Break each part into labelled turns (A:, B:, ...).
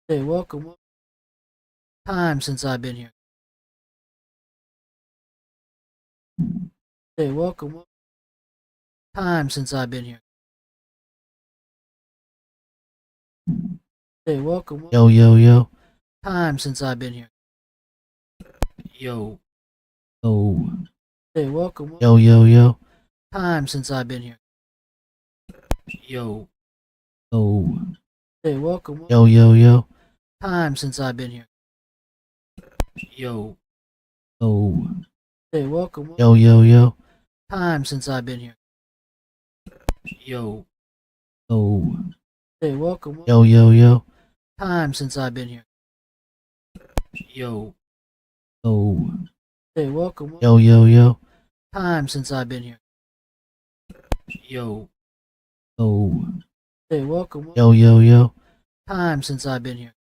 A: Hey, welcome. Time since I've been here. Hey, welcome. Time since I've been here. Hey, welcome.
B: Yo, yo, yo.
A: Time since I've been here. Yo.
B: Oh.
A: Hey, welcome.
B: Yo, yo, yo.
A: Time since I've been here. Yo.
B: Oh.
A: Hey, welcome.
B: Yo, yo, yo.
A: Time since I've been here. Yo.
B: Oh.
A: Hey, welcome.
B: Yo, yo, yo.
A: Time since I've been here. Yo.
B: Oh.
A: Hey, welcome.
B: Yo, yo, yo.
A: Time since I've been here. Yo.
B: Oh.
A: Hey, welcome.
B: Yo, yo, yo.
A: Time since I've been here. Yo.
B: Oh.
A: Hey, welcome.
B: Yo, yo, yo.
A: Time since I've been here.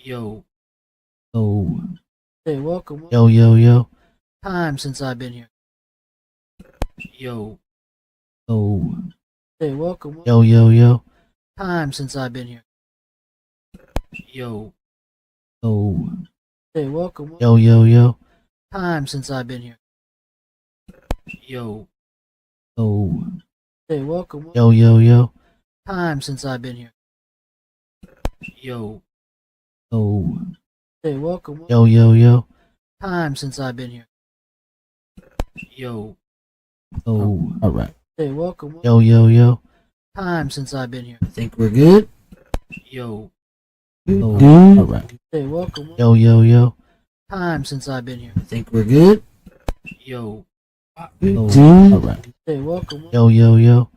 A: Yo.
B: Oh.
A: Hey, welcome.
B: Yo, yo, yo.
A: Time since I've been here. Yo.
B: Oh.
A: Hey, welcome.
B: Yo, yo, yo.
A: Time since I've been here. Yo.
B: Oh.
A: Hey, welcome.
B: Yo, yo, yo.
A: Time since I've been here. Yo.
B: Oh.
A: Hey, welcome.
B: Yo, yo, yo.
A: Time since I've been here. Yo.
B: Oh.
A: Hey, welcome.
B: Yo, yo, yo.
A: Time since I've been here. Yo.
B: Oh. All right.
A: Hey, welcome.
B: Yo, yo, yo.
A: Time since I've been here.
B: I think we're good.
A: Yo.
B: Oh. All right.
A: Hey, welcome.
B: Yo, yo, yo.
A: Time since I've been here.
B: I think we're good.
A: Yo.
B: Oh. All right.
A: Hey, welcome.
B: Yo, yo, yo.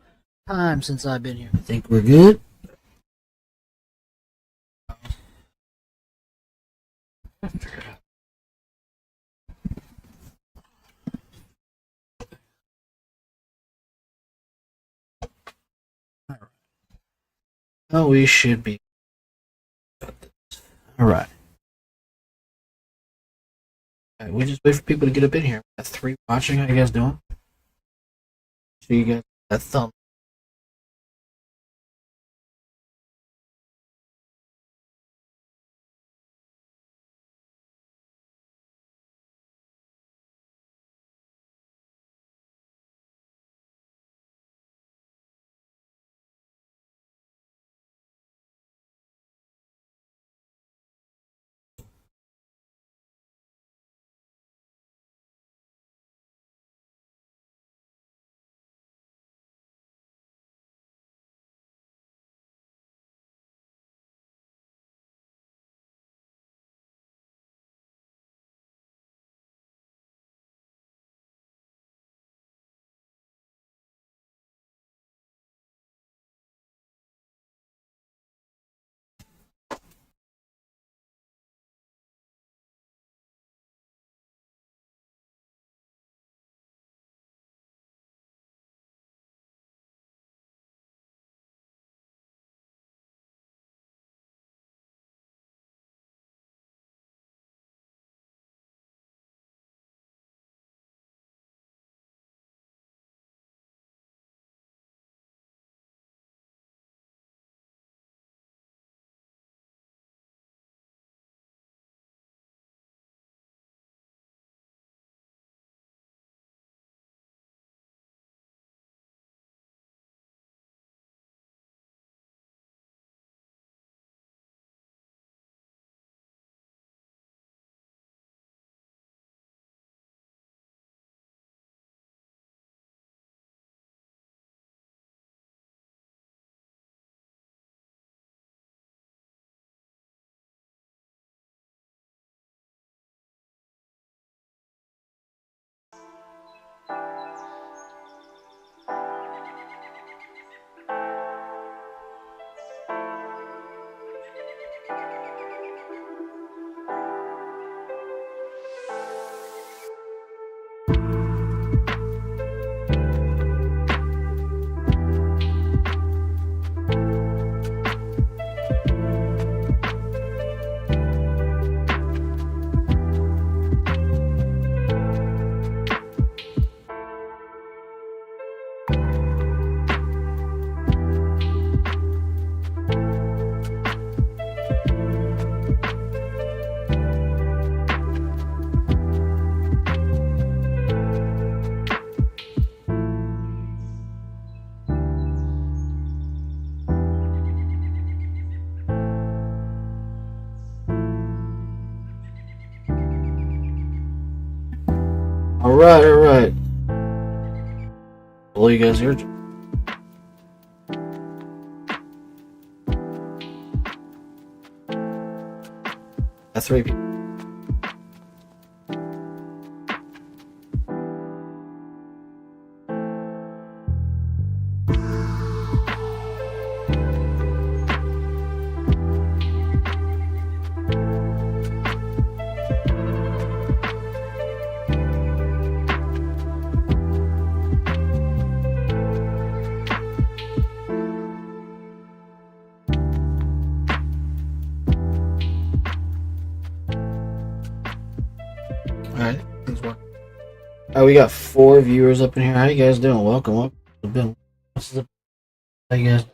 A: Time since I've been here.
B: I think we're good.
A: Oh, we should be. All right. We just wait for people to get up in here. Got 3 watching. How you guys doing? So you got that thumb. Alright, alright. Well, you guys here. That's 3 people. Alright, things work. Alright, we got 4 viewers up in here. How you guys doing? Welcome. How you guys?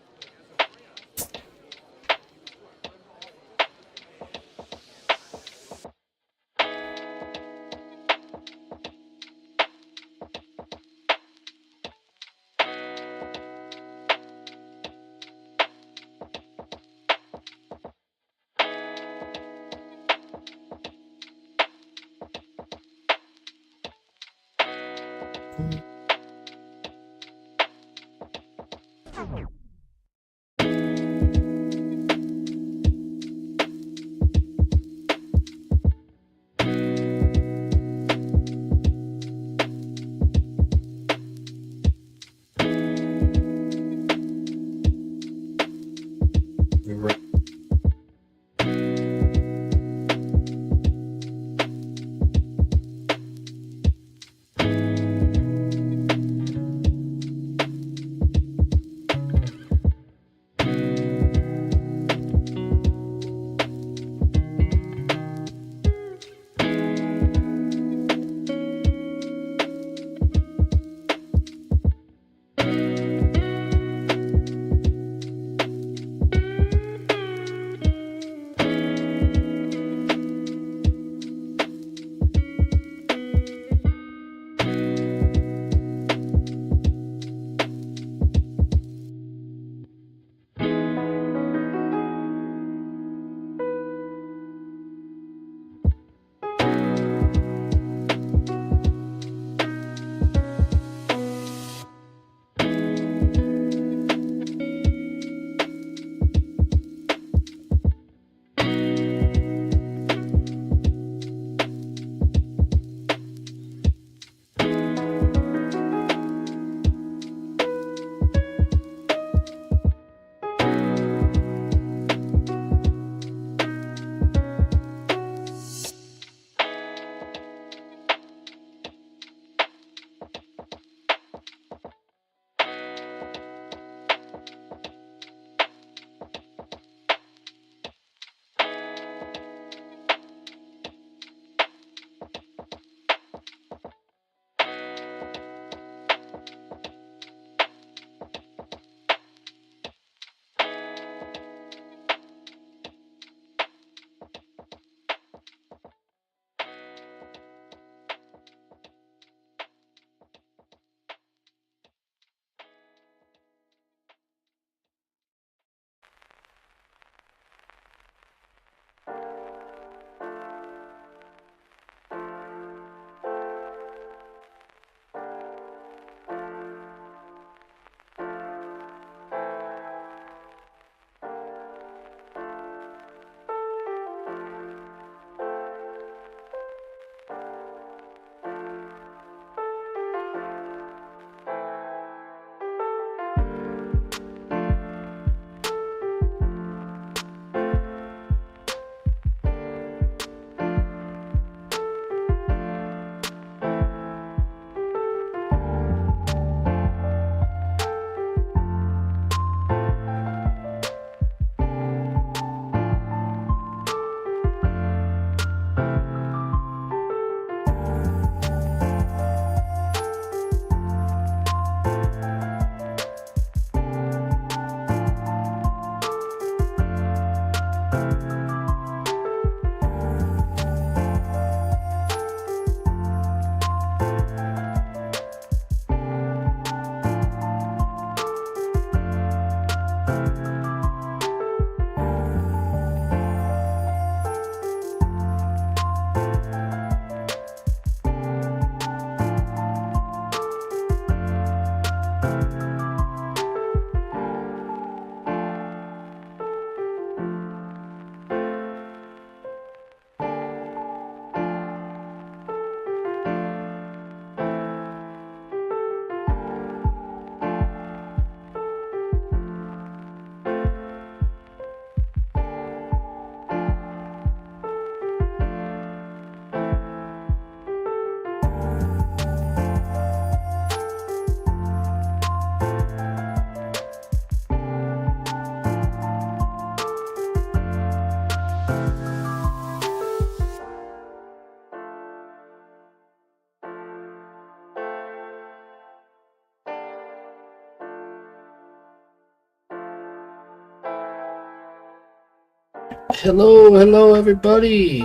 A: Hello, everybody.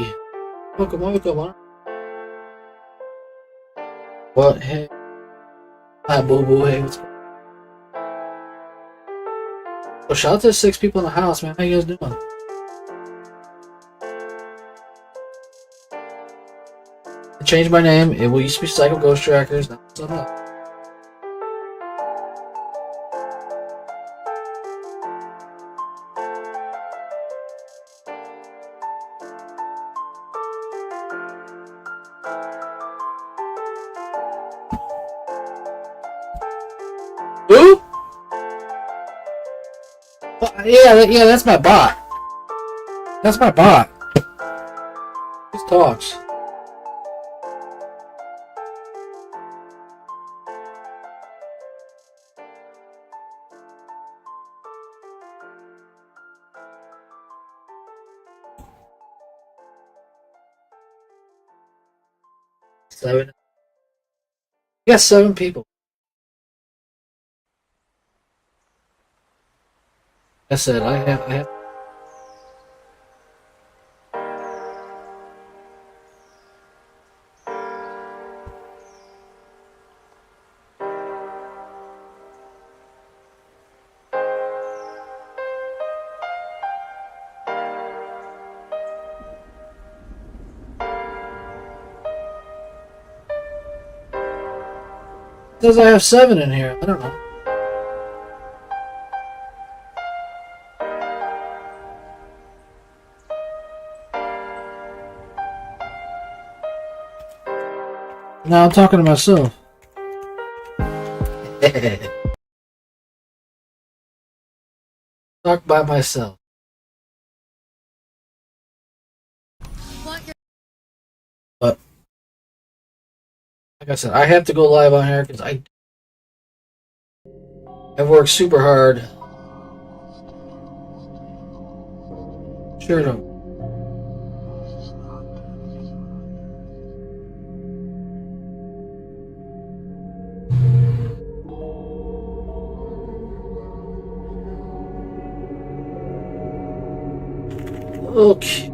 A: Welcome. What? Hey, hi, boo boo. Hey, what's going on? So shout out to the 6 people in the house, man. How you guys doing? I changed my name. It used to be Psycho Ghost Trackers. Now it's not. Who? Yeah, that's my bot. That's my bot. Just talks. Seven. Yes, 7 people. I said I have. It says I have 7 in here. I don't know. Now I'm talking to myself. Talk by myself. But like I said, I have to go live on here because I've worked super hard. Sure don't. Okay.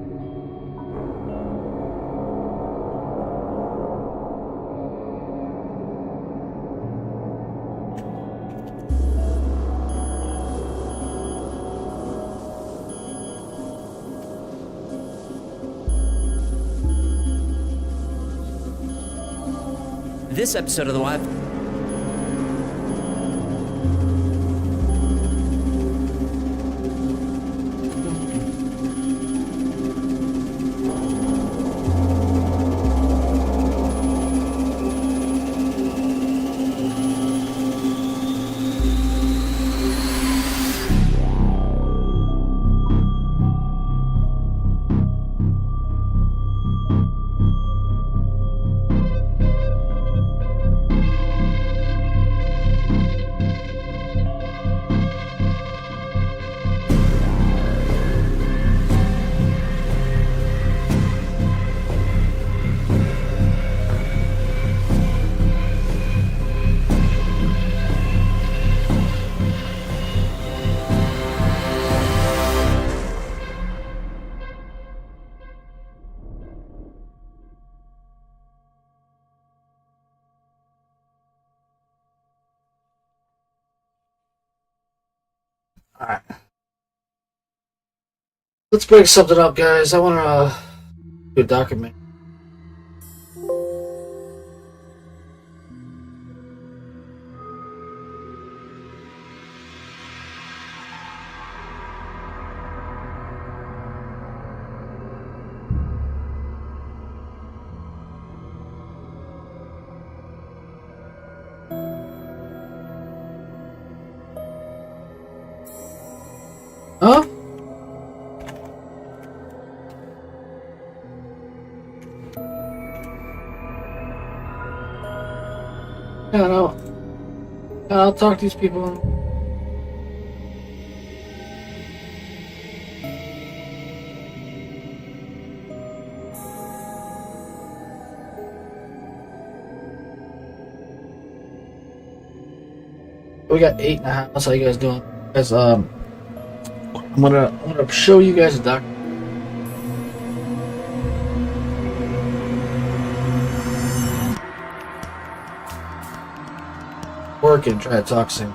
C: This episode of the Live. Alright. Let's break something up, guys. I want to do a document. Huh? Yeah, no. I'll talk to these people. We got 8 in the house. How you guys doing? Guys, I'm gonna show you guys a document.
A: park and try to talk soon.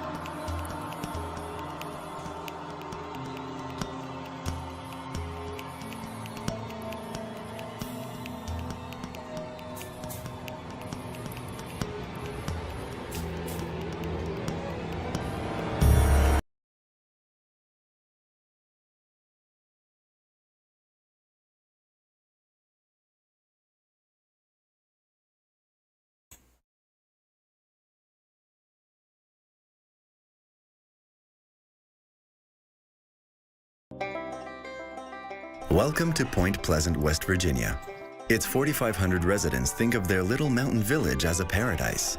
D: Welcome to Point Pleasant, West Virginia. Its 4,500 residents think of their little mountain village as a paradise.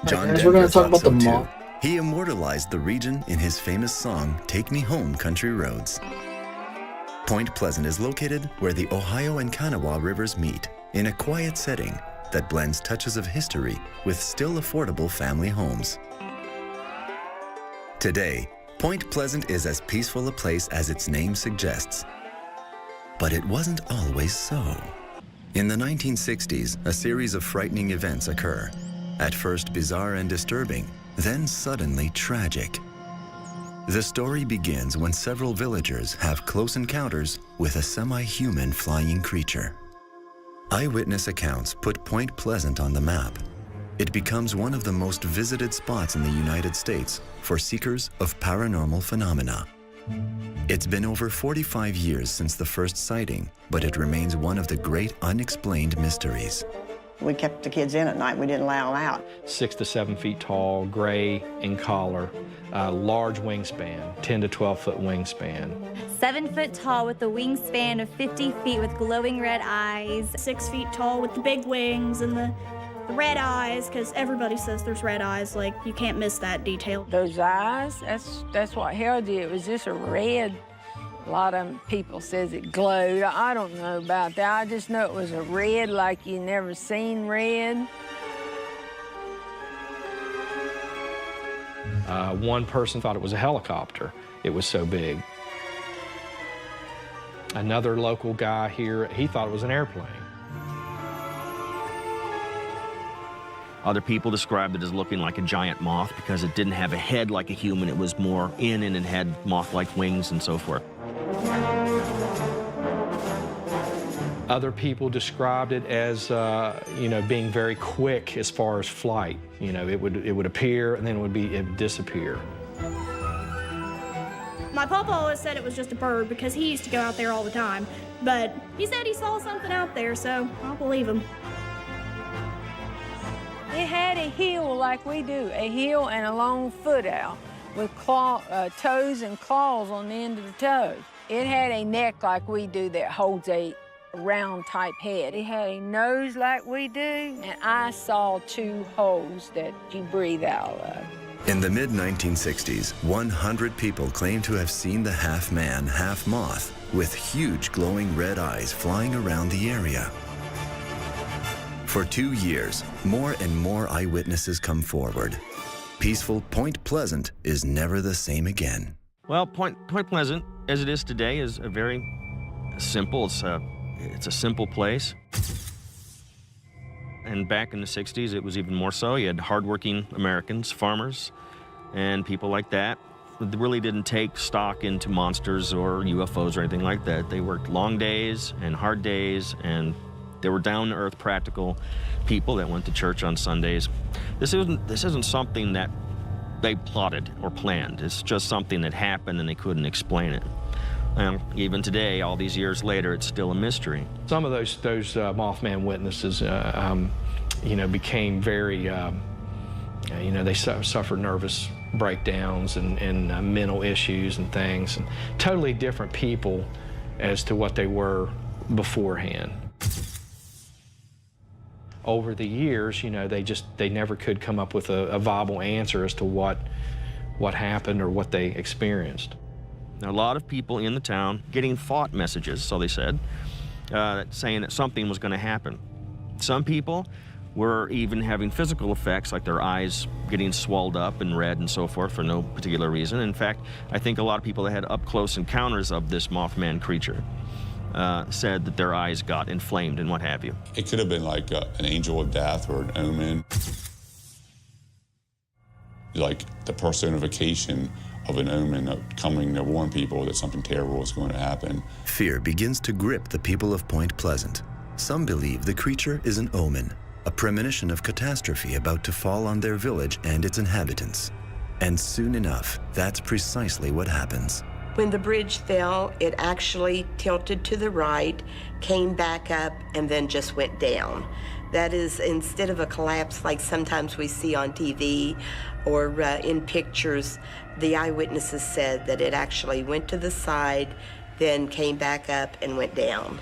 D: John
A: Guys, we're gonna
D: Denver
A: talk
D: thought
A: about
D: so
A: the
D: too.
A: mall.
D: He immortalized the region in his famous song, Take Me Home, Country Roads. Point Pleasant is located where the Ohio and Kanawha rivers meet, in a quiet setting that blends touches of history with still affordable family homes. Today, Point Pleasant is as peaceful a place as its name suggests. But it wasn't always so. In the 1960s, a series of frightening events occur. At first bizarre and disturbing, then suddenly tragic. The story begins when several villagers have close encounters with a semi-human flying creature. Eyewitness accounts put Point Pleasant on the map. It becomes one of the most visited spots in the United States for seekers of paranormal phenomena. It's been over 45 years since the first sighting, but it remains one of the great unexplained mysteries.
E: We kept the kids in at night. We didn't allow them out.
F: 6 to 7 feet tall, gray in color, large wingspan, 10 to 12 foot wingspan.
G: 7 foot tall with a wingspan of 50 feet with glowing red eyes.
H: 6 feet tall with the big wings and the red eyes, because everybody says there's red eyes. Like, you can't miss that detail.
I: Those eyes, that's what held you. It was just a red. A lot of people says it glowed. I don't know about that. I just know it was a red like you never seen red.
F: One person thought it was a helicopter. It was so big. Another local guy here, he thought it was an airplane.
J: Other people described it as looking like a giant moth because it didn't have a head like a human. It was more in and it had moth-like wings and so forth.
F: Other people described it as, being very quick as far as flight. You know, it would appear and then it would disappear.
H: My papa always said it was just a bird because he used to go out there all the time. But he said he saw something out there, so I'll believe him.
I: It had a heel like we do, a heel and a long foot out with toes and claws on the end of the toes. It had a neck like we do that holds a round type head. It had a nose like we do, and I saw 2 holes that you breathe out of.
D: In the mid-1960s, 100 people claimed to have seen the half-man, half-moth with huge glowing red eyes flying around the area. For 2 years, more and more eyewitnesses come forward. Peaceful Point Pleasant is never the same again.
J: Well, Point Pleasant, as it is today, is a very simple, it's a simple place. And back in the 60s, it was even more so. You had hardworking Americans, farmers, and people like that. They really didn't take stock into monsters or UFOs or anything like that. They worked long days and hard days, and they were down-to-earth, practical people that went to church on Sundays. This isn't something that they plotted or planned. It's just something that happened and they couldn't explain it. And even today, all these years later, it's still a mystery.
F: Some of those Mothman witnesses, became very, they suffered nervous breakdowns and mental issues and things. And totally different people as to what they were beforehand. Over the years, they never could come up with a viable answer as to what happened or what they experienced.
J: Now, a lot of people in the town getting thought messages, so they said, saying that something was going to happen. Some people were even having physical effects, like their eyes getting swelled up and red and so forth for no particular reason. In fact, I think a lot of people that had up-close encounters of this Mothman creature said that their eyes got inflamed and what have you.
K: It could have been like an angel of death or an omen. like the personification of an omen coming to warn people that something terrible is going to happen.
D: Fear begins to grip the people of Point Pleasant. Some believe the creature is an omen, a premonition of catastrophe about to fall on their village and its inhabitants. And soon enough, that's precisely what happens.
L: When the bridge fell, it actually tilted to the right, came back up, and then just went down. That is, instead of a collapse like sometimes we see on TV or in pictures, the eyewitnesses said that it actually went to the side, then came back up and went down.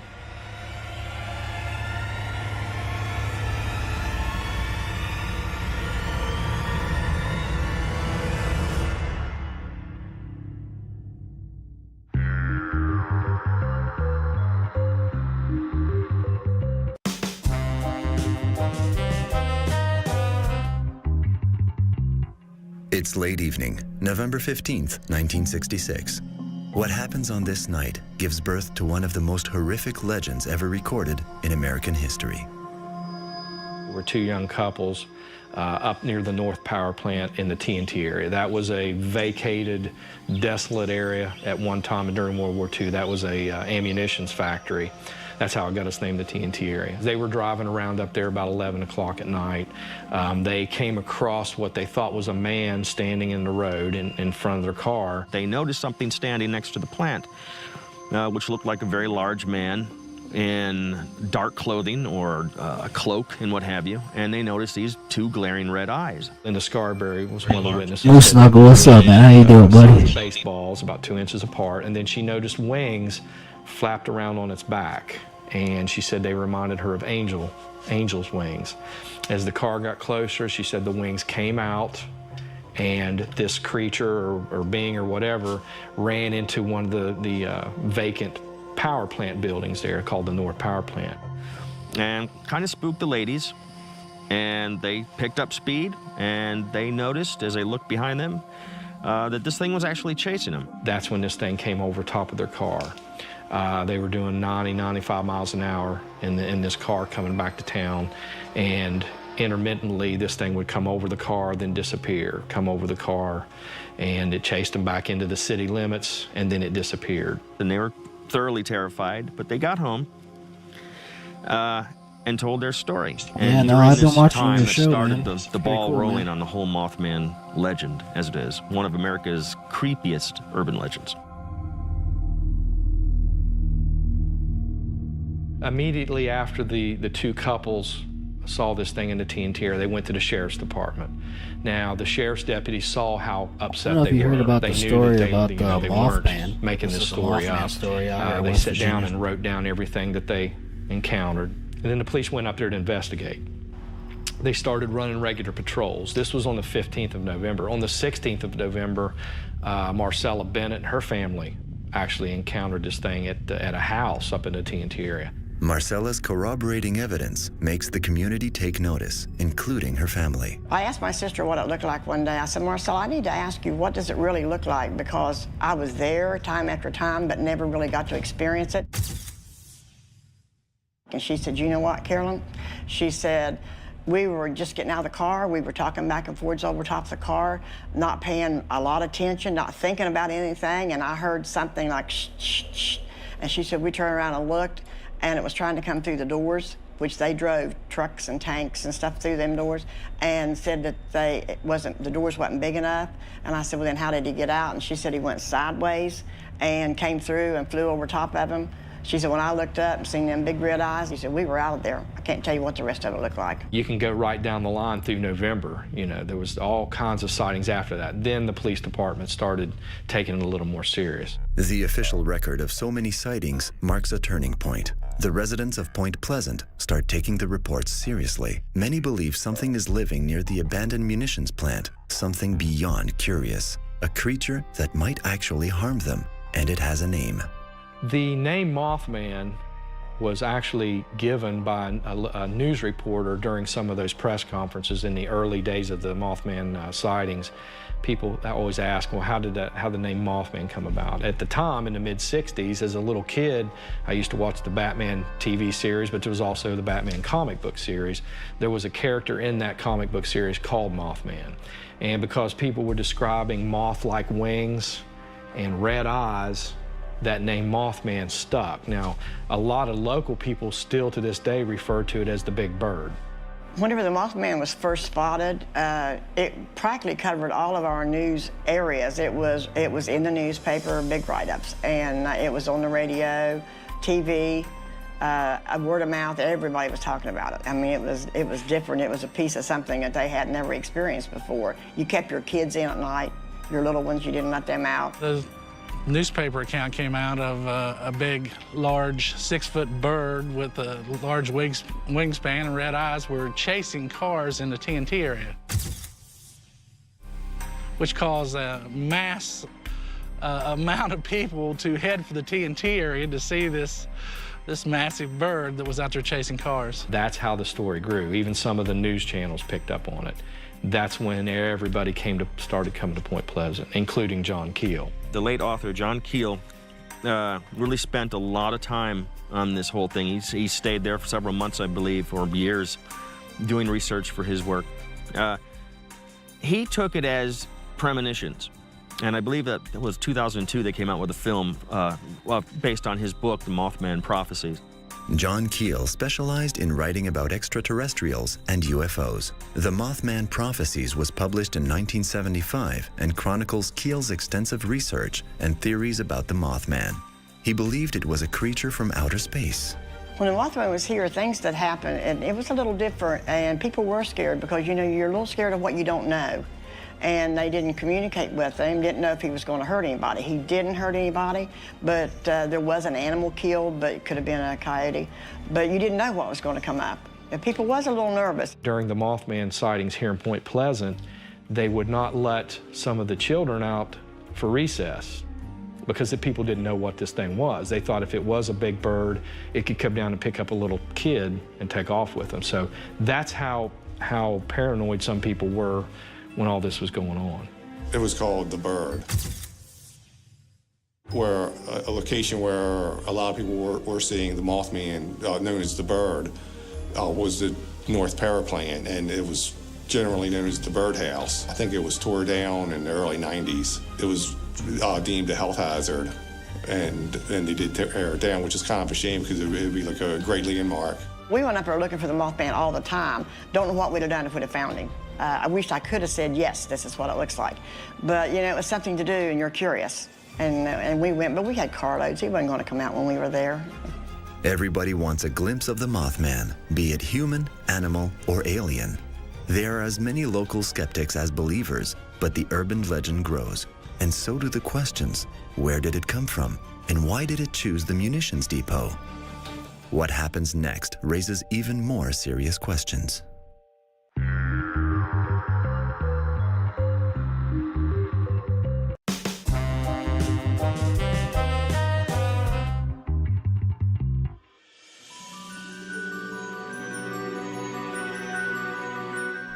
D: It's late evening, November 15th, 1966. What happens on this night gives birth to one of the most horrific legends ever recorded in American history.
F: We're two young couples up near the North Power Plant in the TNT area. That was a vacated, desolate area at one time during World War II. That was a ammunitions factory. That's how it got its name, the TNT area. They were driving around up there about 11 o'clock at night. They came across what they thought was a man standing in the road in front of their car.
J: They noticed something standing next to the plant, which looked like a very large man in dark clothing or a cloak and what have you, and they noticed these two glaring red eyes.
F: Linda Scarberry was one of the witnesses.
B: Yo, Snuggle, what's up, man? How you doing, buddy?
F: Baseballs about 2 inches apart, and then she noticed wings flapped around on its back, and she said they reminded her of angel's wings. As the car got closer, she said the wings came out, and this creature or being or whatever ran into one of the vacant power plant buildings there called the North Power Plant.
J: And kind of spooked the ladies, and they picked up speed, and they noticed as they looked behind them that this thing was actually chasing them.
F: That's when this thing came over top of their car. They were doing 90, 95 miles an hour in this car coming back to town, and intermittently this thing would come over the car, then disappear, come over the car, and it chased them back into the city limits, and then it disappeared.
J: And they were thoroughly terrified, but they got home and told their story.
B: Yeah,
J: and
B: no, I've been watching your show,
J: started
B: man.
J: the ball
B: cool,
J: rolling
B: man.
J: on the whole Mothman legend, as it is, one of America's creepiest urban legends.
F: Immediately after the two couples saw this thing in the TNT area, they went to the sheriff's department. Now, the sheriff's deputies saw how upset
B: I don't know
F: they
B: if you
F: were.
B: heard about
F: They
B: the
F: knew
B: story
F: that
B: about
F: they
B: the
F: weren't
B: Mothman.
F: making this story up.
B: They
F: sat down and wrote down everything that they encountered. And then the police went up there to investigate. They started running regular patrols. This was on the 15th of November. On the 16th of November, Marcella Bennett and her family actually encountered this thing at a house up in the TNT area.
D: Marcella's corroborating evidence makes the community take notice, including her family.
E: I asked my sister what it looked like one day. I said, Marcella, I need to ask you, what does it really look like? Because I was there time after time, but never really got to experience it. And she said, you know what, Carolyn? She said, we were just getting out of the car. We were talking back and forwards over top of the car, not paying a lot of attention, not thinking about anything. And I heard something like, shh, shh, shh. And she said, we turned around and looked, and it was trying to come through the doors, which they drove trucks and tanks and stuff through them doors, and said that the doors wasn't big enough. And I said, well, then how did he get out? And she said he went sideways and came through and flew over top of him. She said, when I looked up and seen them big red eyes, she said, we were out of there. I can't tell you what the rest of it looked like.
F: You can go right down the line through November. You know, there was all kinds of sightings after that. Then the police department started taking it a little more serious.
D: The official record of so many sightings marks a turning point. The residents of Point Pleasant start taking the reports seriously. Many believe something is living near the abandoned munitions plant, something beyond curious, a creature that might actually harm them, and it has a name.
F: The name Mothman was actually given by a news reporter during some of those press conferences in the early days of the Mothman sightings. People always ask, well, how did the name Mothman come about? At the time, in the mid-60s, as a little kid, I used to watch the Batman TV series, but there was also the Batman comic book series. There was a character in that comic book series called Mothman. And because people were describing moth-like wings and red eyes, that name Mothman stuck. Now, a lot of local people still to this day refer to it as the Big Bird.
E: Whenever the Mothman was first spotted, it practically covered all of our news areas. It was in the newspaper, big write-ups, and it was on the radio, TV, word of mouth. Everybody was talking about it. I mean, it was different. It was a piece of something that they had never experienced before. You kept your kids in at night, your little ones. You didn't let them out.
M: The newspaper account came out of a big, large 6-foot bird with a large wingspan and red eyes were chasing cars in the TNT area, which caused a mass amount of people to head for the TNT area to see this massive bird that was out there chasing cars.
F: That's how the story grew. Even some of the news channels picked up on it. That's when everybody started coming to Point Pleasant, including John Keel.
J: The late author, John Keel, really spent a lot of time on this whole thing. He stayed there for several months, I believe, or years, doing research for his work. He took it as premonitions. And I believe that it was 2002 they came out with a film based on his book, The Mothman Prophecies.
D: John Keel specialized in writing about extraterrestrials and UFOs. The Mothman Prophecies was published in 1975 and chronicles Keel's extensive research and theories about the Mothman. He believed it was a creature from outer space.
E: When the Mothman was here, things that happened, and it was a little different, and people were scared because, you know, you're a little scared of what you don't know. And they didn't communicate with him, didn't know if he was going to hurt anybody. He didn't hurt anybody, but there was an animal killed, but it could have been a coyote. But you didn't know what was going to come up. And people was a little nervous.
F: During the Mothman sightings here in Point Pleasant, they would not let some of the children out for recess because the people didn't know what this thing was. They thought if it was a big bird, it could come down and pick up a little kid and take off with them. So that's how paranoid some people were when all this was going on.
K: It was called The Bird, where a location where a lot of people were seeing the Mothman, known as The Bird, was the North Paraplan, and it was generally known as the Birdhouse. I think it was tore down in the early 90s. It was deemed a health hazard, and they did tear it down, which is kind of a shame because it would be like a great landmark.
E: We went up there looking for the Mothman all the time. Don't know what we'd have done if we'd have found him. I wished I could have said, yes, this is what it looks like. But, you know, it was something to do, and you're curious. And we went, but we had carloads. He wasn't going to come out when we were there.
D: Everybody wants a glimpse of the Mothman, be it human, animal, or alien. There are as many local skeptics as believers, but the urban legend grows. And so do the questions. Where did it come from? And why did it choose the munitions depot? What happens next raises even more serious questions.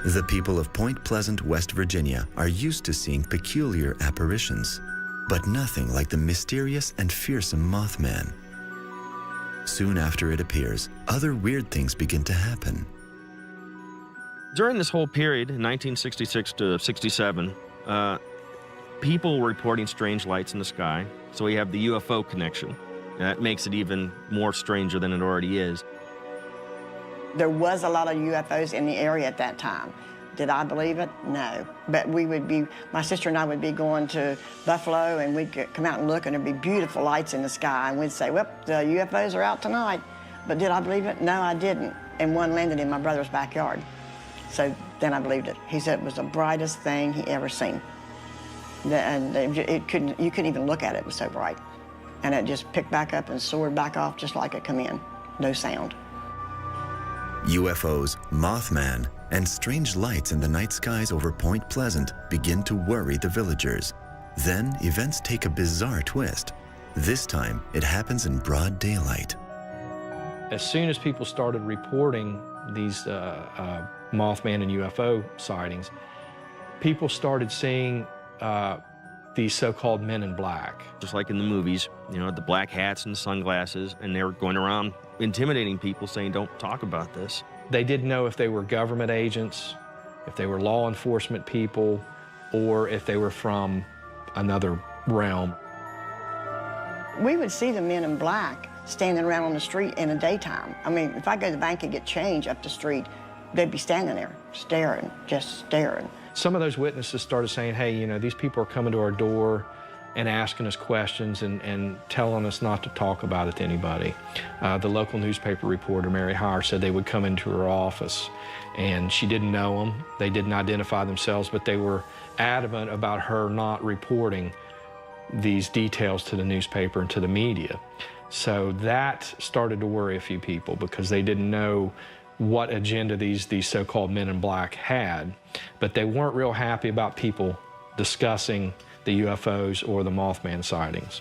D: The people of Point Pleasant, West Virginia are used to seeing peculiar apparitions, but nothing like the mysterious and fearsome Mothman. Soon after it appears, other weird things begin to happen.
J: During this whole period, in 1966 to 67, people were reporting strange lights in the sky, so we have the UFO connection. That makes it even more stranger than it already is.
E: There was a lot of UFOs in the area at that time. Did I believe it? No. But my sister and I would be going to Buffalo, and we'd come out and look, and there'd be beautiful lights in the sky, and we'd say, well, the UFOs are out tonight. But did I believe it? No, I didn't. And one landed in my brother's backyard. So then I believed it. He said it was the brightest thing he ever seen. And you couldn't even look at it, it was so bright. And it just picked back up and soared back off just like it come in. No sound.
D: UFOs, Mothman, and strange lights in the night skies over Point Pleasant begin to worry the villagers. Then events take a bizarre twist. This time, it happens in broad daylight.
F: As soon as people started reporting these Mothman and UFO sightings, people started seeing these so-called men in black.
J: Just like in the movies, you know, the black hats and sunglasses, and they were going around intimidating people, saying, don't talk about this.
F: They didn't know if they were government agents, if they were law enforcement people, or if they were from another realm.
E: We would see the men in black standing around on the street in the daytime. I mean, if I go to the bank and get change up the street, they'd be standing there staring, just staring.
F: Some of those witnesses started saying, hey, you know, these people are coming to our door and asking us questions and telling us not to talk about it to anybody. The local newspaper reporter, Mary Hire, said they would come into her office, and she didn't know them. They didn't identify themselves, but they were adamant about her not reporting these details to the newspaper and to the media. So that started to worry a few people because they didn't know what agenda these so-called men in black had, but they weren't real happy about people discussing the UFOs or the Mothman sightings.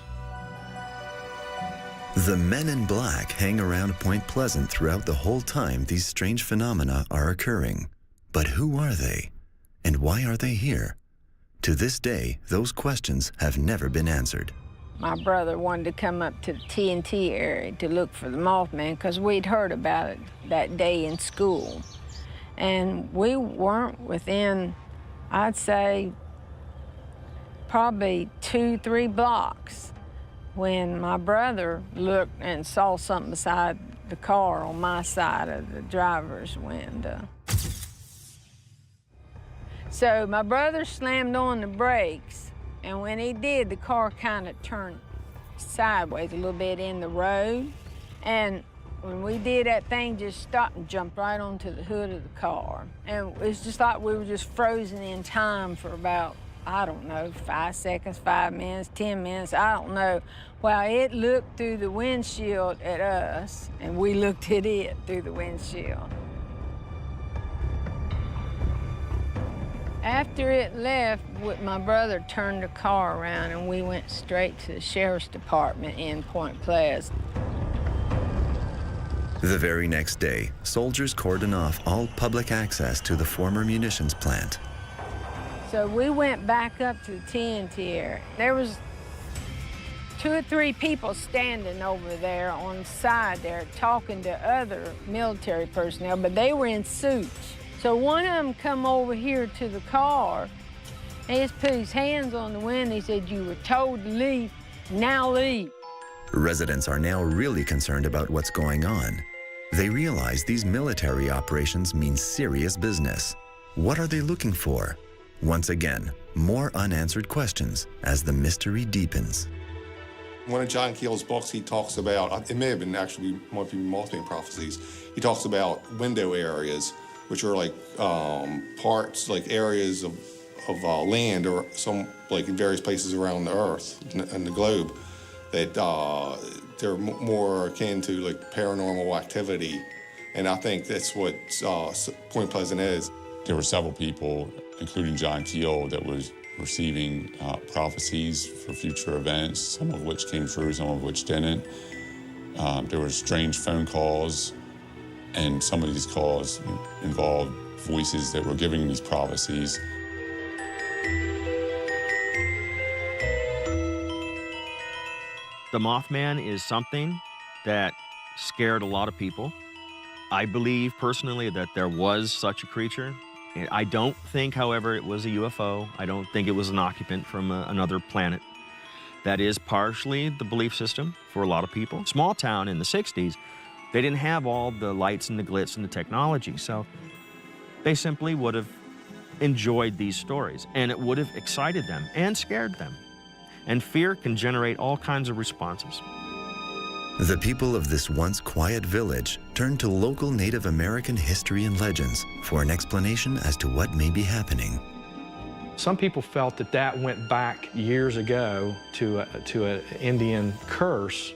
D: The men in black hang around Point Pleasant throughout the whole time these strange phenomena are occurring. But who are they? And why are they here? To this day, those questions have never been answered.
I: My brother wanted to come up to the TNT area to look for the Mothman because we'd heard about it that day in school. And we weren't within, I'd say, probably 2-3 blocks when my brother looked and saw something beside the car on my side of the driver's window. So my brother slammed on the brakes, and when he did, the car kind of turned sideways a little bit in the road. And when we did, that thing just stopped and jumped right onto the hood of the car. And it's just like we were just frozen in time for about, I don't know, 5 seconds, 5 minutes, 10 minutes, I don't know. Well, it looked through the windshield at us, and we looked at it through the windshield. After it left, my brother turned the car around and we went straight to the sheriff's department in Point Pleasant.
D: The very next day, soldiers cordon off all public access to the former munitions plant.
I: So we went back up to the TNT area. There was 2 or 3 people standing over there on the side there talking to other military personnel, but they were in suits. So one of them come over here to the car, and he just put his hands on the window. He said, "You were told to leave, now leave."
D: Residents are now really concerned about what's going on. They realize these military operations mean serious business. What are they looking for? Once again, more unanswered questions as the mystery deepens.
K: One of John Keel's books, he talks about, it may have been actually might be Mothman Prophecies, he talks about window areas, which are like parts, like areas of land or some, like in various places around the earth and the globe, that they're more akin to like paranormal activity. And I think that's what Point Pleasant is.
N: There were several people, including John Keel, that was receiving prophecies for future events, some of which came true, some of which didn't. There were strange phone calls, and some of these calls involved voices that were giving these prophecies.
J: The Mothman is something that scared a lot of people. I believe personally that there was such a creature. I don't think, however, it was a UFO. I don't think it was an occupant from another planet. That is partially the belief system for a lot of people. Small town in the 60s, they didn't have all the lights and the glitz and the technology, so they simply would have enjoyed these stories, and it would have excited them and scared them. And fear can generate all kinds of responses.
D: The people of this once quiet village turn to local Native American history and legends for an explanation as to what may be happening.
F: Some people felt that that went back years ago to an Indian curse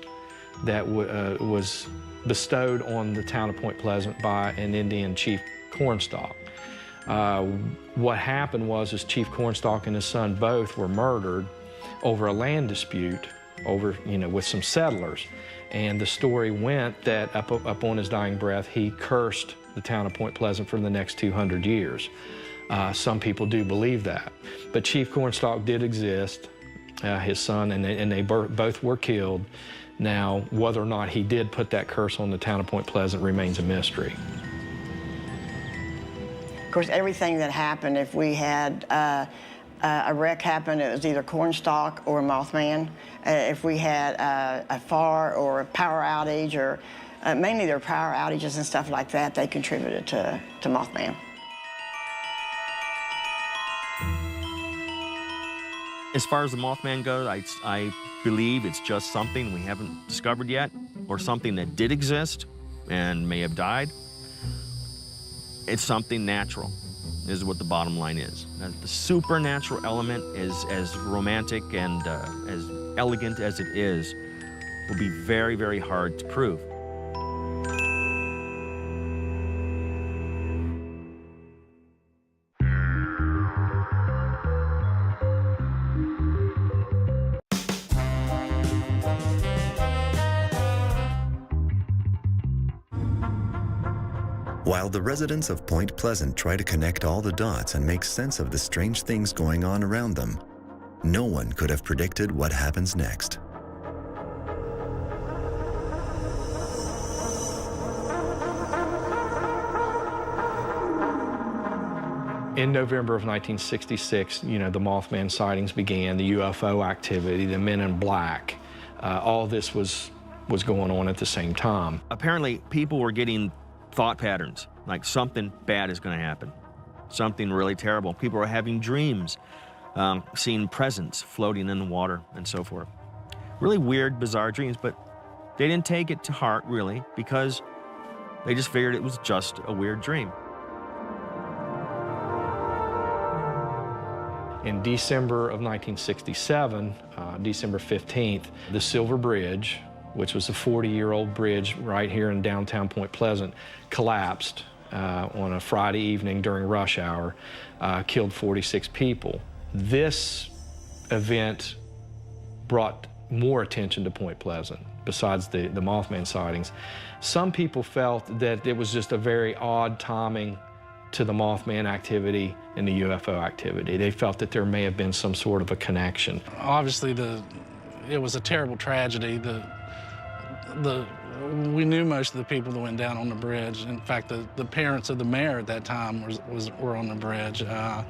F: that was bestowed on the town of Point Pleasant by an Indian chief Cornstalk. What happened was Chief Cornstalk and his son both were murdered over a land dispute over, with some settlers. And the story went that up on his dying breath, he cursed the town of Point Pleasant for the next 200 years. Some people do believe that. But Chief Cornstalk did exist, his son, and they both were killed. Now, whether or not he did put that curse on the town of Point Pleasant remains a mystery.
E: Of course, everything that happened, if we had a wreck happen, it was either Cornstalk or Mothman. If we had a fire or a power outage, or mainly their power outages and stuff like that, they contributed to Mothman.
J: As far as the Mothman goes, I believe it's just something we haven't discovered yet, or something that did exist and may have died. It's something natural, is what the bottom line is. The supernatural element is as romantic and as elegant as it is, will be very, very hard to prove.
D: While the residents of Point Pleasant try to connect all the dots and make sense of the strange things going on around them, no one could have predicted what happens next.
F: In November of 1966, the Mothman sightings began, the UFO activity, the Men in Black. All this was going on at the same time.
J: Apparently, people were getting thought patterns, like something bad is going to happen, something really terrible. People were having dreams, seeing presents floating in the water and so forth. Really weird, bizarre dreams, but they didn't take it to heart, really, because they just figured it was just a weird dream.
F: In December of 1967, December 15th, the Silver Bridge, which was a 40-year-old bridge right here in downtown Point Pleasant, collapsed on a Friday evening during rush hour, killed 46 people. This event brought more attention to Point Pleasant, besides the Mothman sightings. Some people felt that it was just a very odd timing to the Mothman activity and the UFO activity. They felt that there may have been some sort of a connection.
M: Obviously, it was a terrible tragedy. We knew most of the people that went down on the bridge. In fact, the parents of the mayor at that time were on the bridge. A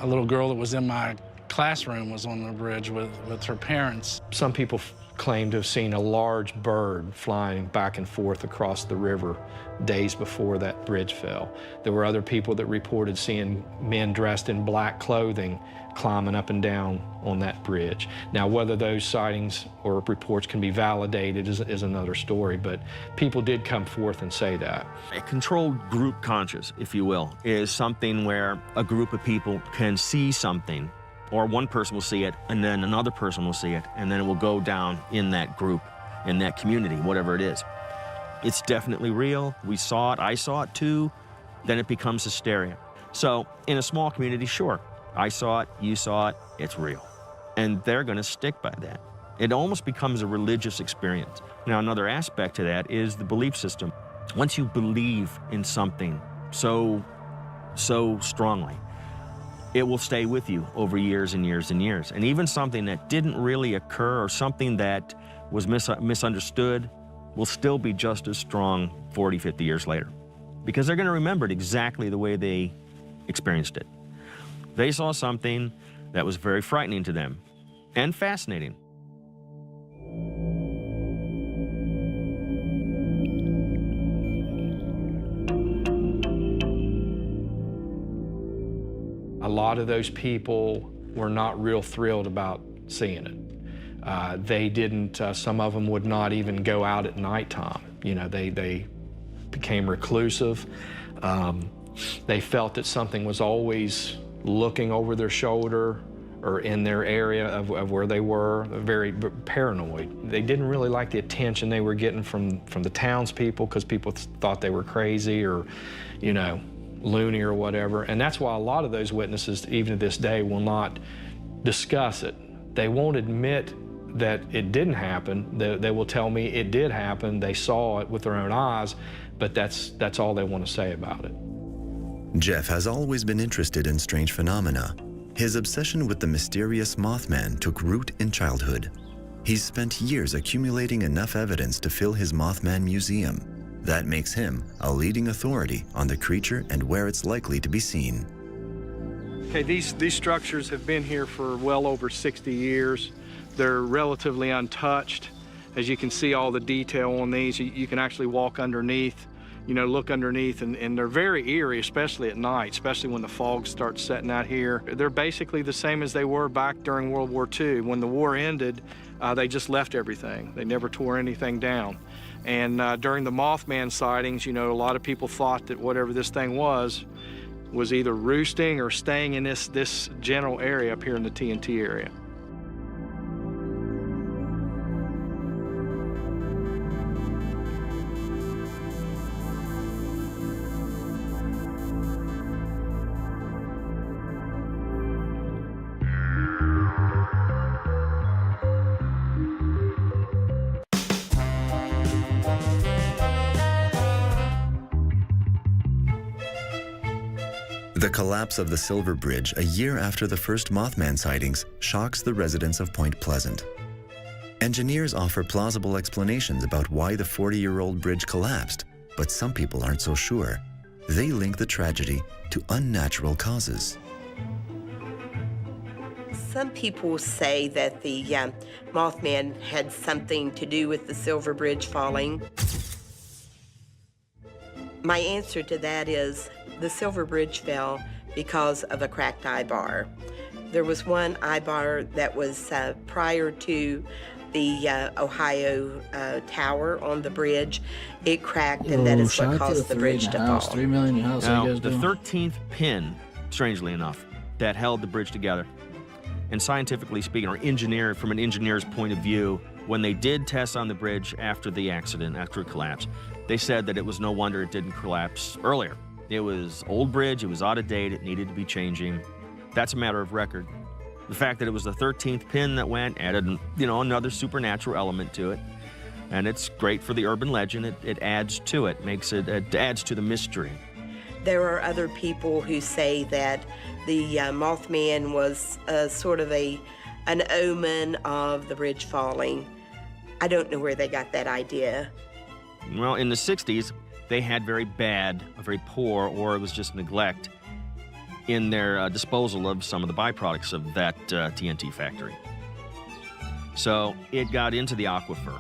M: little girl that was in my classroom was on the bridge with her parents.
F: Some people claim to have seen a large bird flying back and forth across the river days before that bridge fell. There were other people that reported seeing men dressed in black clothing climbing up and down on that bridge. Now, whether those sightings or reports can be validated is another story, but people did come forth and say that.
J: A controlled group conscious, if you will, is something where a group of people can see something, or one person will see it, and then another person will see it, and then it will go down in that group, in that community, whatever it is. It's definitely real. We saw it. I saw it too. Then it becomes hysteria. So in a small community, sure, I saw it, you saw it, it's real. And they're going to stick by that. It almost becomes a religious experience. Now, another aspect to that is the belief system. Once you believe in something so strongly, it will stay with you over years and years and years. And even something that didn't really occur or something that was misunderstood will still be just as strong 40, 50 years later, because they're going to remember it exactly the way they experienced it. They saw something that was very frightening to them and fascinating.
F: A lot of those people were not real thrilled about seeing it. They didn't, some of them would not even go out at nighttime. They became reclusive. They felt that something was always looking over their shoulder or in their area of where they were, very paranoid. They didn't really like the attention they were getting from the townspeople, because people thought they were crazy or, loony or whatever. And that's why a lot of those witnesses, even to this day, will not discuss it. They won't admit that it didn't happen. They will tell me it did happen, they saw it with their own eyes, but that's all they want to say about it.
D: Jeff has always been interested in strange phenomena. His obsession with the mysterious Mothman took root in childhood. He's spent years accumulating enough evidence to fill his Mothman museum. That makes him a leading authority on the creature and where it's likely to be seen.
F: Okay, these structures have been here for well over 60 years. They're relatively untouched. As you can see all the detail on these, you can actually walk underneath, look underneath, and they're very eerie, especially at night, especially when the fog starts setting out here. They're basically the same as they were back during World War II. When the war ended, they just left everything. They never tore anything down. And during the Mothman sightings, a lot of people thought that whatever this thing was either roosting or staying in this general area up here in the TNT area.
D: The collapse of the Silver Bridge a year after the first Mothman sightings shocks the residents of Point Pleasant. Engineers offer plausible explanations about why the 40-year-old bridge collapsed, but some people aren't so sure. They link the tragedy to unnatural causes.
L: Some people say that the Mothman had something to do with the Silver Bridge falling. My answer to that is the Silver Bridge fell because of a cracked eye bar. There was one eye bar that was prior to the Ohio Tower on the bridge. It cracked, and that is what caused the bridge to fall.
A: $3 million in your house.
J: Now, the 13th pin, strangely enough, that held the bridge together, and scientifically speaking, or engineered from an engineer's point of view, when they did tests on the bridge after the accident, after it collapsed, they said that it was no wonder it didn't collapse earlier. It was old bridge, it was out of date, it needed to be changing. That's a matter of record. The fact that it was the 13th pin that went added, another supernatural element to it. And it's great for the urban legend. It adds to it, it adds to the mystery.
L: There are other people who say that the Mothman was sort of an omen of the bridge falling. I don't know where they got that idea.
J: Well, in the 60s, they had very poor, or it was just neglect in their disposal of some of the byproducts of that TNT factory. So it got into the aquifer.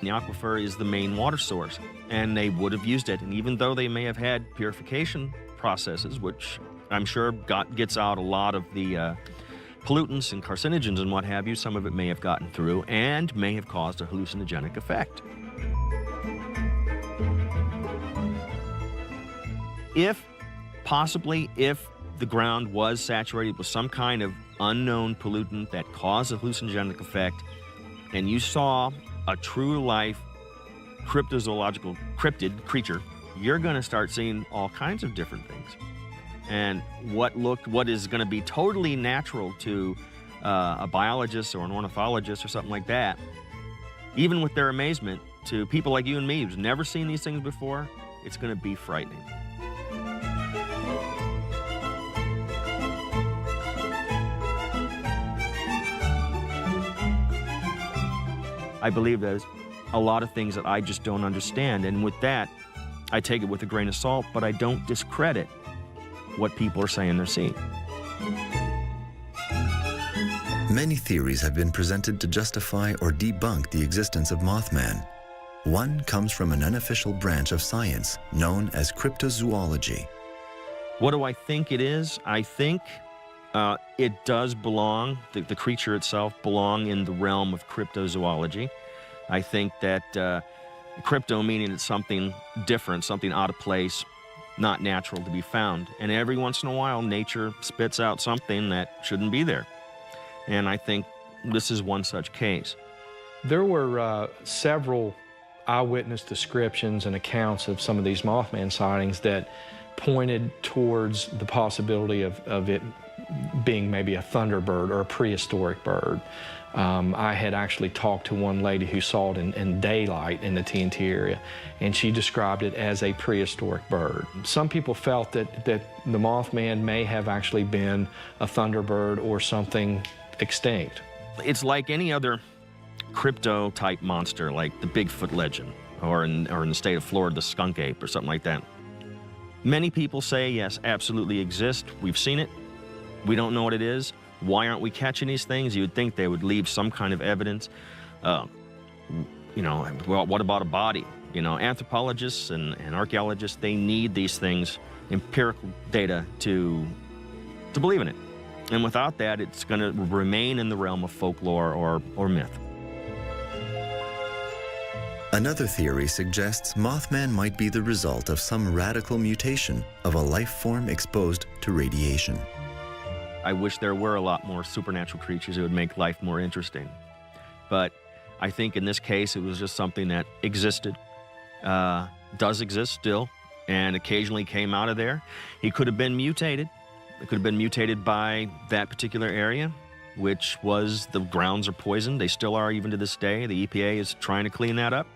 J: The aquifer is the main water source, and they would have used it. And even though they may have had purification processes, which I'm sure gets out a lot of the pollutants and carcinogens and what have you, some of it may have gotten through and may have caused a hallucinogenic effect. If the ground was saturated with some kind of unknown pollutant that caused a hallucinogenic effect, and you saw a true life cryptozoological cryptid creature, you're going to start seeing all kinds of different things. And what is going to be totally natural to a biologist or an ornithologist or something like that, even with their amazement, to people like you and me who's never seen these things before, it's going to be frightening. I believe there's a lot of things that I just don't understand, and with that, I take it with a grain of salt, but I don't discredit what people are saying they're seeing.
D: Many theories have been presented to justify or debunk the existence of Mothman. One comes from an unofficial branch of science known as cryptozoology.
J: What do I think it is? I think it does belong, the creature itself belong in the realm of cryptozoology. I think that crypto meaning it's something different, something out of place, not natural to be found. And every once in a while, nature spits out something that shouldn't be there. And I think this is one such case.
F: There were several eyewitness descriptions and accounts of some of these Mothman sightings that pointed towards the possibility of it being maybe a thunderbird or a prehistoric bird. I had actually talked to one lady who saw it in daylight in the TNT area, and she described it as a prehistoric bird. Some people felt that the Mothman may have actually been a thunderbird or something extinct.
J: It's like any other crypto-type monster, like the Bigfoot legend, or in the state of Florida, the skunk ape, or something like that. Many people say, yes, absolutely exist. We've seen it. We don't know what it is. Why aren't we catching these things? You would think they would leave some kind of evidence. You know, well, what about a body? You know, anthropologists and archaeologists, they need these things, empirical data, to believe in it. And without that, it's going to remain in the realm of folklore or myth.
D: Another theory suggests Mothman might be the result of some radical mutation of a life form exposed to radiation.
J: I wish there were a lot more supernatural creatures that would make life more interesting. But I think in this case, it was just something that existed, does exist still, and occasionally came out of there. He could have been mutated. It could have been mutated by that particular area, which was the grounds are poisoned. They still are even to this day. The EPA is trying to clean that up.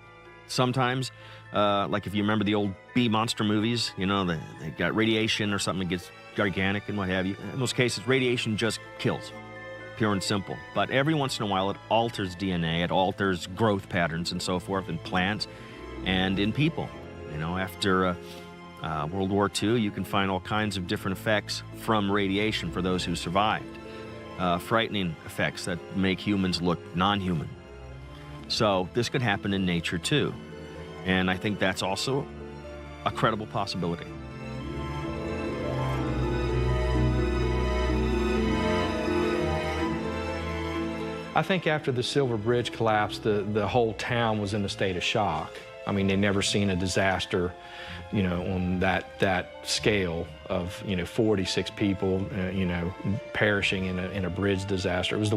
J: Sometimes, like if you remember the old bee monster movies, you know, they got radiation or something that gets gigantic and what have you. In most cases, radiation just kills, pure and simple. But every once in a while, it alters DNA, it alters growth patterns and so forth in plants and in people. You know, after World War II, you can find all kinds of different effects from radiation for those who survived. Frightening effects that make humans look non-human. So this could happen in nature too. And I think that's also a credible possibility.
F: I think after the Silver Bridge collapsed, the whole town was in a state of shock. I mean, they'd never seen a disaster, you know, on that scale of, you know, 46 people, you know, perishing in a bridge disaster. It was the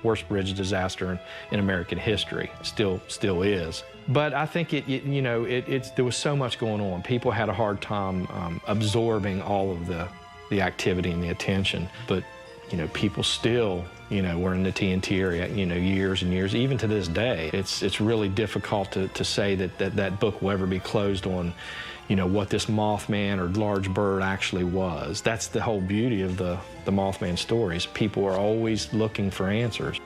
F: worst bridge disaster in American history. Still is. But I think there was so much going on. People had a hard time absorbing all of the activity and the attention. But, you know, people still, you know, were in the TNT area, you know, years and years, even to this day. It's really difficult to say that book will ever be closed on, you know, what this Mothman or large bird actually was. That's the whole beauty of the Mothman stories. People are always looking for answers.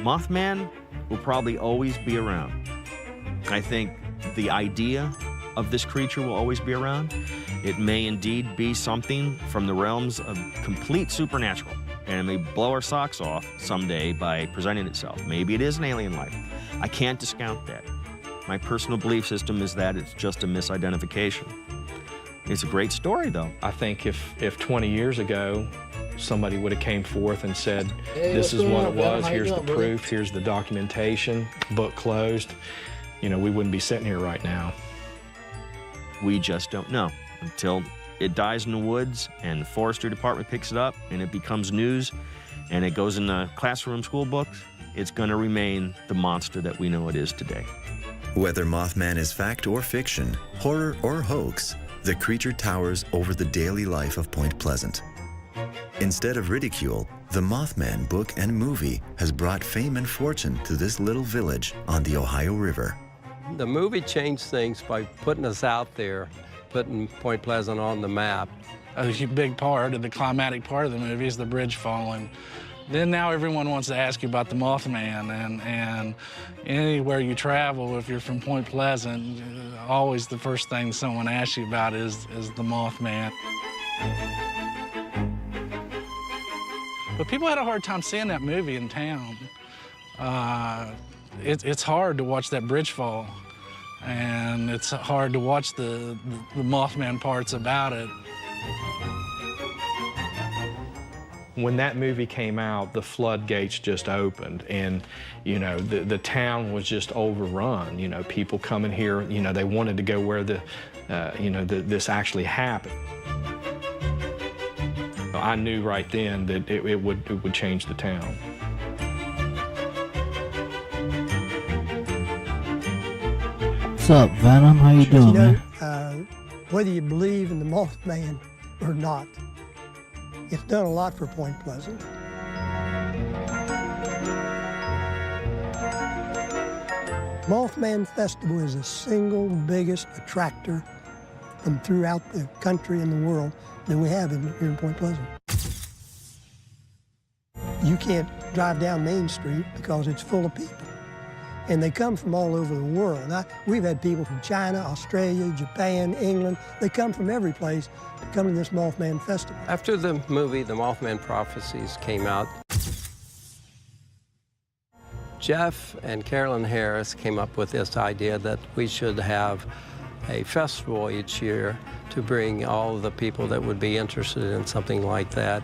J: Mothman will probably always be around. I think the idea of this creature will always be around. It may indeed be something from the realms of complete supernatural, and it may blow our socks off someday by presenting itself. Maybe it is an alien life. I can't discount that. My personal belief system is that it's just a misidentification. It's a great story, though.
F: I think if 20 years ago, somebody would have came forth and said,
C: Hey,
F: this is what it was,
C: How you
F: here's the
C: doing,
F: proof, here's the documentation, book closed, you know, we wouldn't be sitting here right now.
J: We just don't know until it dies in the woods and the forestry department picks it up and it becomes news and it goes in the classroom school books. It's going to remain the monster that we know it is today.
D: Whether Mothman is fact or fiction, horror or hoax, the creature towers over the daily life of Point Pleasant. Instead of ridicule, the Mothman book and movie has brought fame and fortune to this little village on the Ohio River.
O: The movie changed things by putting us out there, putting Point Pleasant on the map.
M: A big part of the climatic part of the movie is the bridge falling. Then now everyone wants to ask you about the Mothman, and anywhere you travel, if you're from Point Pleasant, always the first thing someone asks you about is the Mothman. But people had a hard time seeing that movie in town. It's hard to watch that bridge fall, and it's hard to watch the Mothman parts about it.
F: When that movie came out, the floodgates just opened, and you know, the town was just overrun. You know, people coming here, you know, they wanted to go where this actually happened. I knew right then that it would change the town.
B: What's up, Venom? How you doing, man?
P: Whether you believe in the Mothman or not, it's done a lot for Point Pleasant. Mothman Festival is the single biggest attractor from throughout the country and the world that we have here in Point Pleasant. You can't drive down Main Street because it's full of people. And they come from all over the world. We've had people from China, Australia, Japan, England. They come from every place to come to this Mothman Festival.
O: After the movie, The Mothman Prophecies, came out, Jeff and Carolyn Harris came up with this idea that we should have a festival each year to bring all of the people that would be interested in something like that.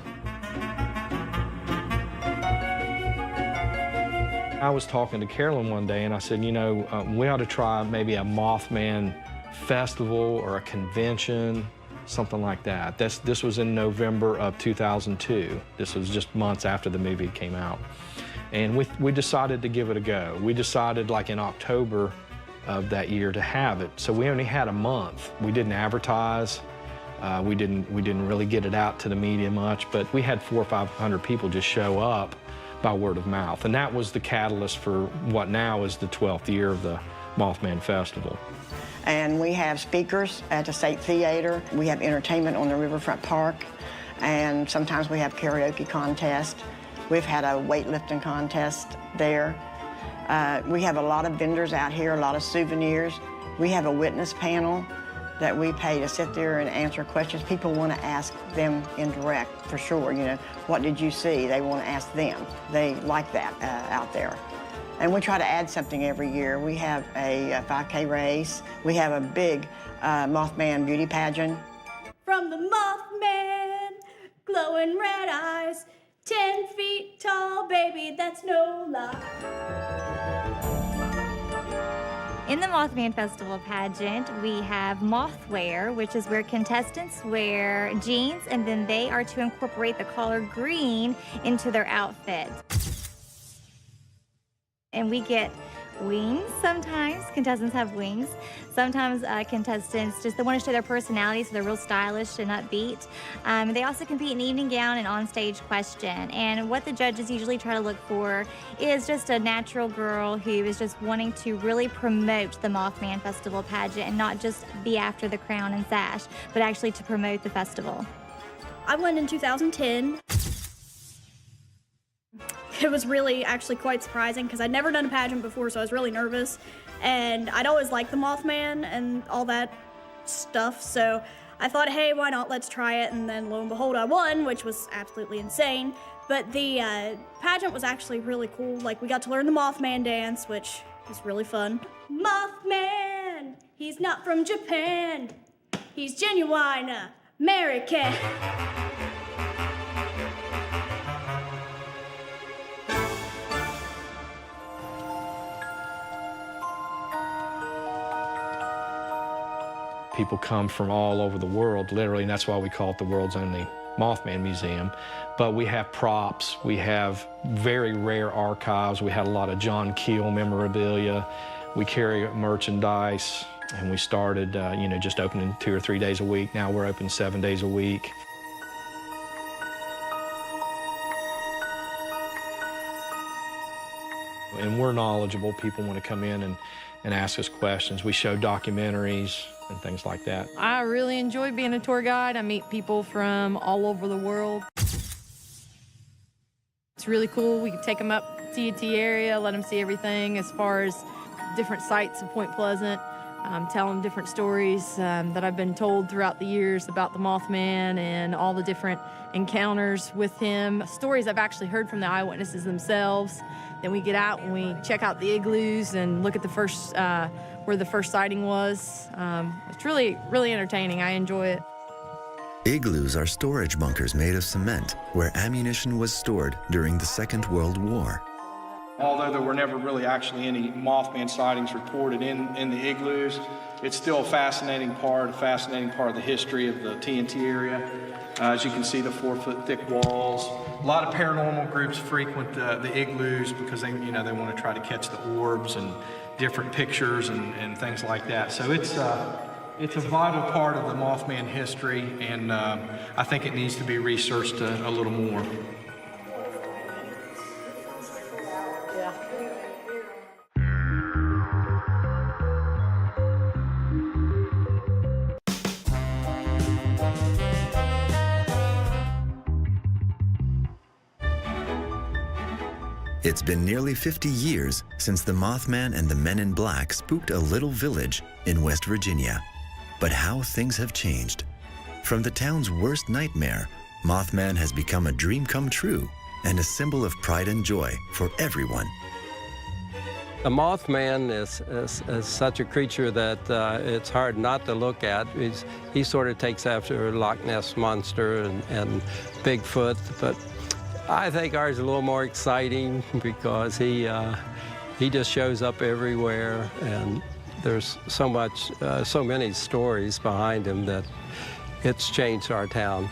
F: I was talking to Carolyn one day, and I said, you know, we ought to try maybe a Mothman festival or a convention, something like that. This was in November of 2002. This was just months after the movie came out. And we decided to give it a go. We decided like in October of that year to have it. So we only had a month. We didn't advertise. We didn't really get it out to the media much, but we had 400 or 500 people just show up by word of mouth. And that was the catalyst for what now is the 12th year of the Mothman Festival.
E: And we have speakers at the State Theater. We have entertainment on the Riverfront Park. And sometimes we have karaoke contest. We've had a weightlifting contest there. We have a lot of vendors out here, a lot of souvenirs. We have a witness panel that we pay to sit there and answer questions. People want to ask them indirect, for sure. You know, what did you see? They want to ask them. They like that out there. And we try to add something every year. We have a 5K race. We have a big Mothman beauty pageant.
H: From the Mothman, glowing red eyes, 10 feet tall, baby, that's no lie.
G: In the Mothman Festival pageant, we have mothwear, which is where contestants wear jeans, and then they are to incorporate the color green into their outfit. And we get wings sometimes. Contestants have wings. Sometimes contestants just they want to show their personality, so they're real stylish and upbeat. They also compete in evening gown and onstage question. And what the judges usually try to look for is just a natural girl who is just wanting to really promote the Mothman Festival pageant and not just be after the crown and sash, but actually to promote the festival.
H: I went in 2010. It was really actually quite surprising because I'd never done a pageant before, so I was really nervous. And I'd always liked the Mothman and all that stuff, so I thought, hey, why not? Let's try it. And then lo and behold, I won, which was absolutely insane. But the pageant was actually really cool. Like, we got to learn the Mothman dance, which was really fun. Mothman, he's not from Japan. He's genuine American.
F: People come from all over the world, literally, and that's why we call it the world's only Mothman Museum. But we have props, we have very rare archives, we had a lot of John Keel memorabilia, we carry merchandise, and we started, you know, just opening 2 or 3 days a week. Now we're open 7 days a week. And we're knowledgeable. People want to come in and ask us questions. We show documentaries and things like that.
Q: I really enjoy being a tour guide. I meet people from all over the world. It's really cool. We can take them up to TT area, let them see everything as far as different sites of Point Pleasant, tell them different stories that I've been told throughout the years about the Mothman and all the different encounters with him. Stories I've actually heard from the eyewitnesses themselves. Then we get out and we check out the igloos and look at the first, where the first sighting was. It's really, really entertaining. I enjoy it.
D: Igloos are storage bunkers made of cement where ammunition was stored during the Second World War.
F: Although there were never really actually any Mothman sightings reported in the igloos, it's still a fascinating part of the history of the TNT area. As you can see, the 4-foot thick walls. A lot of paranormal groups frequent the igloos because they want to try to catch the orbs and different pictures and things like that. So it's a vital part of the Mothman history, and I think it needs to be researched a little more.
D: It's been nearly 50 years since the Mothman and the Men in Black spooked a little village in West Virginia. But how things have changed. From the town's worst nightmare, Mothman has become a dream come true and a symbol of pride and joy for everyone.
O: The Mothman is such a creature that it's hard not to look at. He sort of takes after Loch Ness Monster and Bigfoot, but I think ours is a little more exciting because he just shows up everywhere, and there's so many stories behind him that it's changed our town.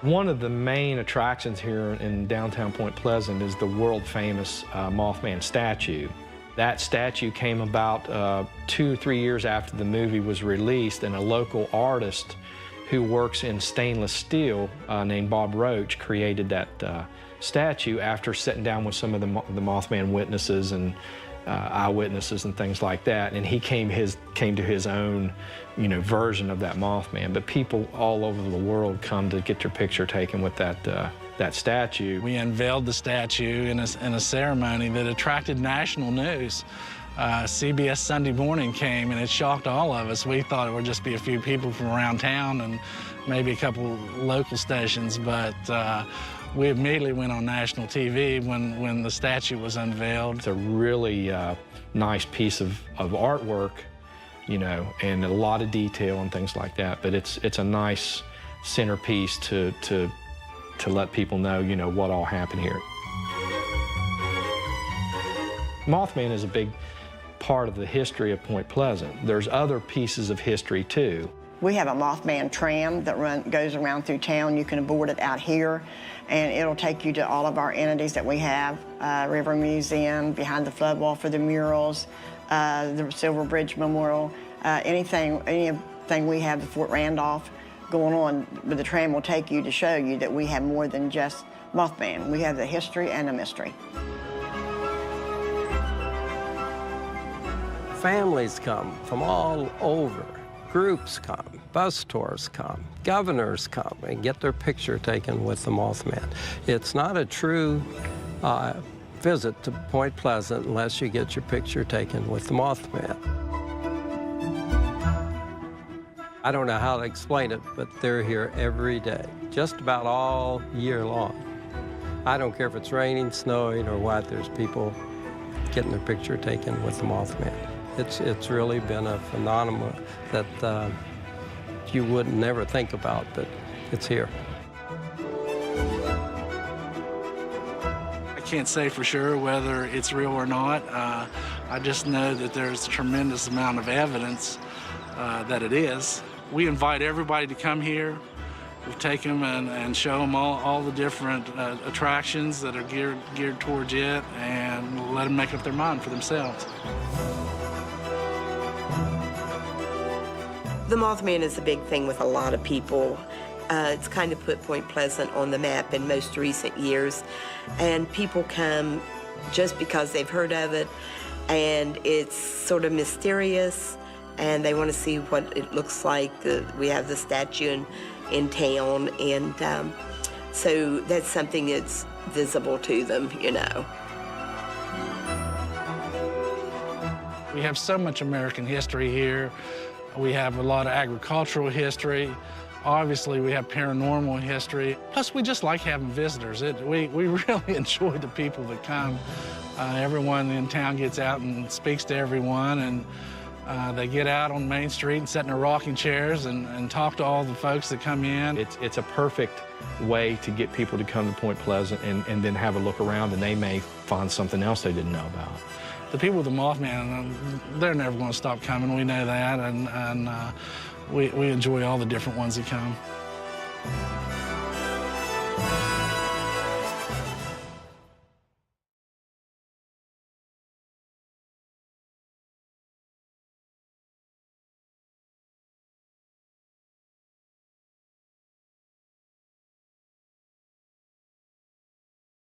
F: One of the main attractions here in downtown Point Pleasant is the world-famous Mothman statue. That statue came about 2 or 3 years after the movie was released, and a local artist who works in stainless steel named Bob Roach created that statue after sitting down with some of the Mothman witnesses and eyewitnesses and things like that, and he came to his own version of that Mothman. But people all over the world come to get their picture taken with that statue.
M: We unveiled the statue in a ceremony that attracted national news. CBS Sunday Morning came, and it shocked all of us. We thought it would just be a few people from around town and maybe a couple local stations, but we immediately went on national TV when the statue was unveiled.
F: It's a really nice piece of artwork, and a lot of detail and things like that, but it's a nice centerpiece to let people know, what all happened here. Mothman is a big part of the history of Point Pleasant. There's other pieces of history, too.
E: We have a Mothman tram that goes around through town. You can board it out here, and it'll take you to all of our entities that we have. River Museum, behind the flood wall for the murals, the Silver Bridge Memorial, anything we have, the Fort Randolph going on, but the tram will take you to show you that we have more than just Mothman. We have the history and the mystery.
O: Families come from all over. Groups come, bus tours come, governors come and get their picture taken with the Mothman. It's not a true visit to Point Pleasant unless you get your picture taken with the Mothman. I don't know how to explain it, but they're here every day, just about all year long. I don't care if it's raining, snowing, or what, there's people getting their picture taken with the Mothman. It's really been a phenomenon that you would never think about, but it's here.
M: I can't say for sure whether it's real or not. I just know that there's a tremendous amount of evidence that it is. We invite everybody to come here. We take them and show them all the different attractions that are geared towards it, and let them make up their mind for themselves.
L: The Mothman is a big thing with a lot of people. It's kind of put Point Pleasant on the map in most recent years, and people come just because they've heard of it, and it's sort of mysterious, and they want to see what it looks like. We have the statue in town, and so that's something that's visible to them,
M: We have so much American history here. We have a lot of agricultural history, Obviously, we have paranormal history. Plus, we just like having visitors. We really enjoy the people that come. Everyone in town gets out and speaks to everyone, and they get out on Main Street and sit in their rocking chairs and talk to all the folks that come in.
F: It's a perfect way to get people to come to Point Pleasant and then have a look around, and they may find something else they didn't know about.
M: The people with the Mothman, they're never going to stop coming. We know that, and we enjoy all the different ones that come.